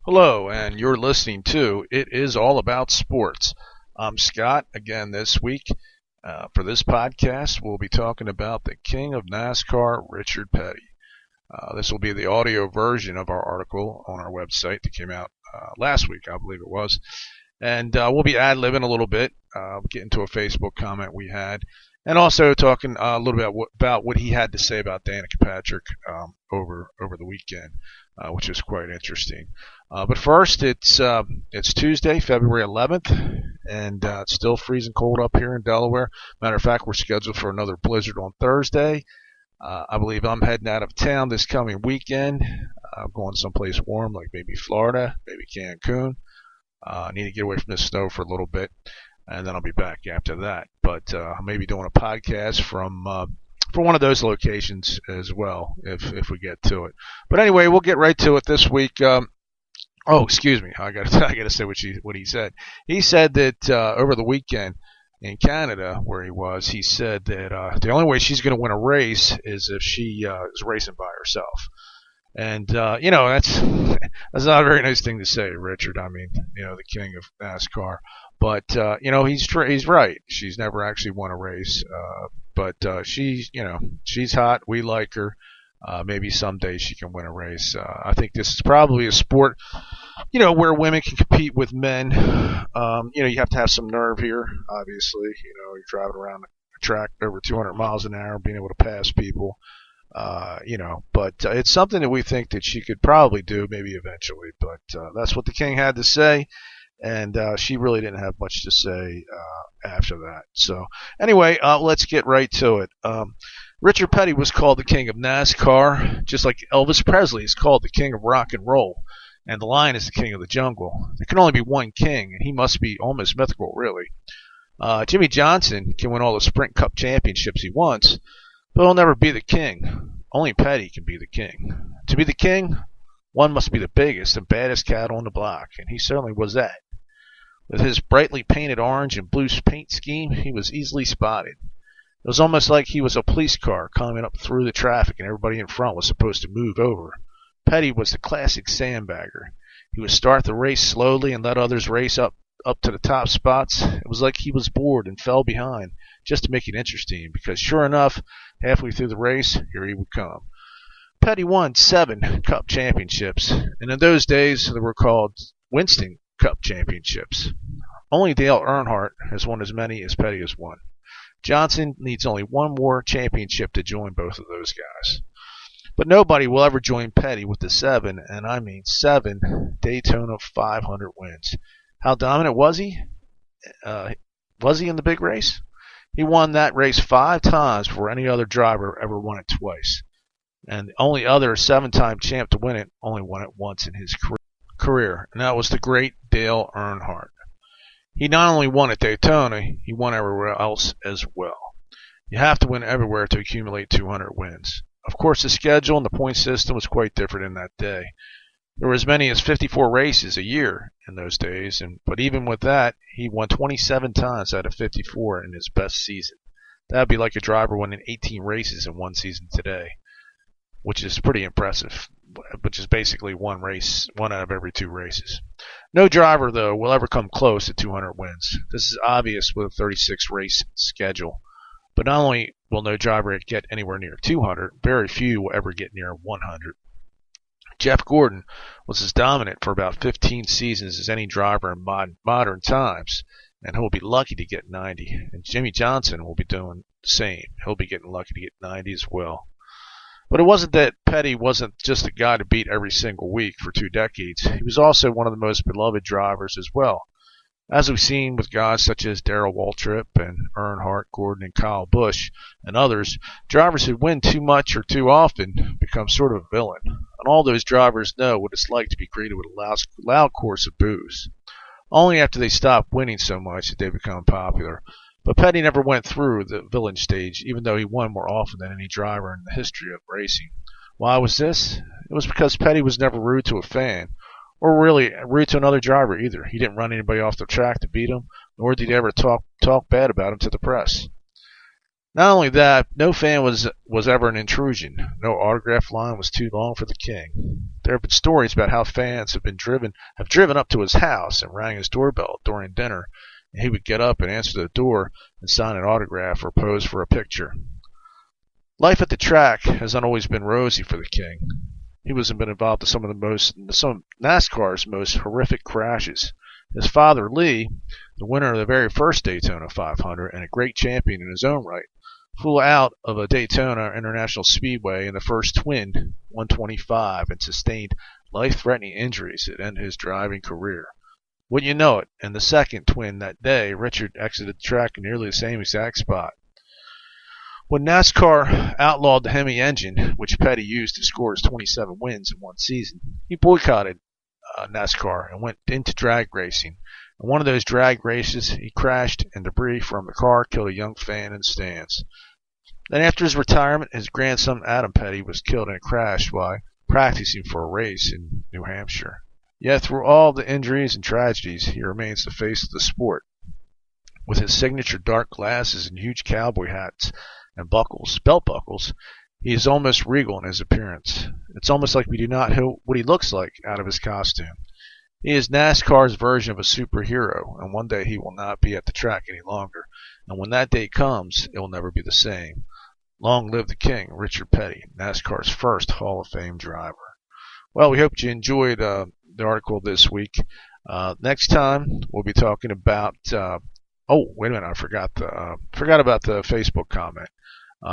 Hello, and you're listening to It Is All About Sports. I'm Scott. Again, this week for this podcast, we'll be talking about the King of NASCAR, Richard Petty. This will be the audio version of our article on our website that came out last week, I believe it was. And we'll be ad-libbing a little bit, get into a Facebook comment we had, and also talking a little bit about what he had to say about Danica Patrick over the weekend, which is quite interesting. But first, it's Tuesday, February 11th, and it's still freezing cold up here in Delaware. Matter of fact, we're scheduled for another blizzard on Thursday. I believe I'm heading out of town this coming weekend. I'm going someplace warm, like maybe Florida, maybe Cancun. I need to get away from the snow for a little bit, and then I'll be back after that. But I may be doing a podcast from one of those locations as well, if we get to it. But anyway, we'll get right to it this week. Excuse me. I got to say what he said. He said that over the weekend in Canada, where he was, he said that the only way she's going to win a race is if she is racing by herself. And that's not a very nice thing to say, Richard. I mean, the king of NASCAR. But he's right. She's never actually won a race. But she's hot. We like her. Maybe someday she can win a race. I think this is probably a sport, where women can compete with men. You have to have some nerve here, obviously. You're driving around a track over 200 miles an hour, being able to pass people. But it's something that we think that she could probably do, maybe eventually. But that's what the king had to say, and she really didn't have much to say after that. So anyway, let's get right to it. Richard Petty was called the king of NASCAR, just like Elvis Presley is called the king of rock and roll, and the lion is the king of the jungle. There can only be one king, and he must be almost mythical, really. Jimmy Johnson can win all the Sprint Cup championships he wants, but he'll never be the king. Only Petty can be the king. To be the king, one must be the biggest and baddest cat on the block, and he certainly was that. With his brightly painted orange and blue paint scheme, he was easily spotted. It was almost like he was a police car coming up through the traffic and everybody in front was supposed to move over. Petty was the classic sandbagger. He would start the race slowly and let others race up to the top spots. It was like he was bored and fell behind, just to make it interesting, because sure enough, halfway through the race, here he would come. Petty won 7 Cup championships, and in those days they were called Winston Cup championships. Only Dale Earnhardt has won as many as Petty has won. Johnson needs only one more championship to join both of those guys. But nobody will ever join Petty with the 7, and I mean 7, Daytona 500 wins. How dominant was he? Was he in the big race? He won that race 5 times before any other driver ever won it twice. And the only other 7-time champ to win it only won it once in his career, and that was the great Dale Earnhardt. He not only won at Daytona, he won everywhere else as well. You have to win everywhere to accumulate 200 wins. Of course, the schedule and the point system was quite different in that day. There were as many as 54 races a year in those days, but even with that, he won 27 times out of 54 in his best season. That would be like a driver winning 18 races in one season today, which is pretty impressive, which is basically one out of every 2 races. No driver, though, will ever come close to 200 wins. This is obvious with a 36-race schedule. But not only will no driver get anywhere near 200, very few will ever get near 100. Jeff Gordon was as dominant for about 15 seasons as any driver in modern times, and he'll be lucky to get 90. And Jimmy Johnson will be doing the same. He'll be getting lucky to get 90 as well. But it wasn't that Petty wasn't just a guy to beat every single week for 2 decades. He was also one of the most beloved drivers as well. As we've seen with guys such as Darrell Waltrip and Earnhardt, Gordon, and Kyle Busch, and others, drivers who win too much or too often become sort of a villain. And all those drivers know what it's like to be greeted with a loud chorus of boos. Only after they stop winning so much did they become popular. But Petty never went through the villain stage, even though he won more often than any driver in the history of racing. Why was this? It was because Petty was never rude to a fan, or really rude to another driver either. He didn't run anybody off the track to beat him, nor did he ever talk bad about him to the press. Not only that, no fan was ever an intrusion. No autograph line was too long for the king. There have been stories about how fans have driven up to his house and rang his doorbell during dinner, and he would get up and answer the door and sign an autograph or pose for a picture. Life at the track has not always been rosy for the king. He was been involved in some of NASCAR's most horrific crashes. His father, Lee, the winner of the very first Daytona 500 and a great champion in his own right, flew out of a Daytona International Speedway in the first twin 125 and sustained life-threatening injuries that ended his driving career. Wouldn't you know it, in the second twin that day, Richard exited the track in nearly the same exact spot. When NASCAR outlawed the Hemi engine, which Petty used to score his 27 wins in one season, he boycotted NASCAR and went into drag racing. In one of those drag races, he crashed and debris from the car killed a young fan in the stands. Then after his retirement, his grandson Adam Petty was killed in a crash while practicing for a race in New Hampshire. Yet through all the injuries and tragedies, he remains the face of the sport. With his signature dark glasses and huge cowboy hats and belt buckles, he is almost regal in his appearance. It's almost like we do not know what he looks like out of his costume. He is NASCAR's version of a superhero, and one day he will not be at the track any longer. And when that day comes, it will never be the same. Long live the king, Richard Petty, NASCAR's first Hall of Fame driver. Well, we hope you enjoyed the article this week. Next time, we'll be talking about... wait a minute, I forgot about the Facebook comment.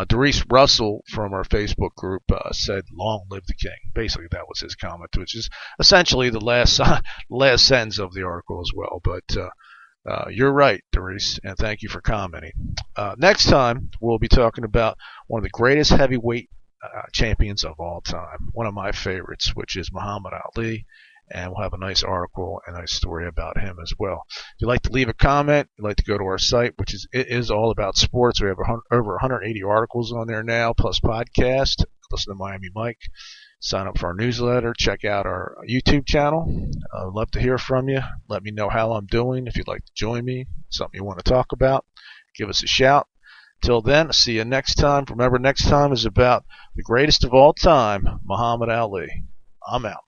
Doris Russell from our Facebook group said, "Long live the king." Basically, that was his comment, which is essentially the last sentence of the article as well. But you're right, Doris, and thank you for commenting. Next time, we'll be talking about one of the greatest heavyweight champions of all time, one of my favorites, which is Muhammad Ali. And we'll have a nice article and a nice story about him as well. If you'd like to leave a comment, you'd like to go to our site, it is all about sports. We have over 180 articles on there now, plus podcast. Listen to Miami Mike. Sign up for our newsletter. Check out our YouTube channel. I'd love to hear from you. Let me know how I'm doing. If you'd like to join me, something you want to talk about, give us a shout. Till then, see you next time. Remember, next time is about the greatest of all time, Muhammad Ali. I'm out.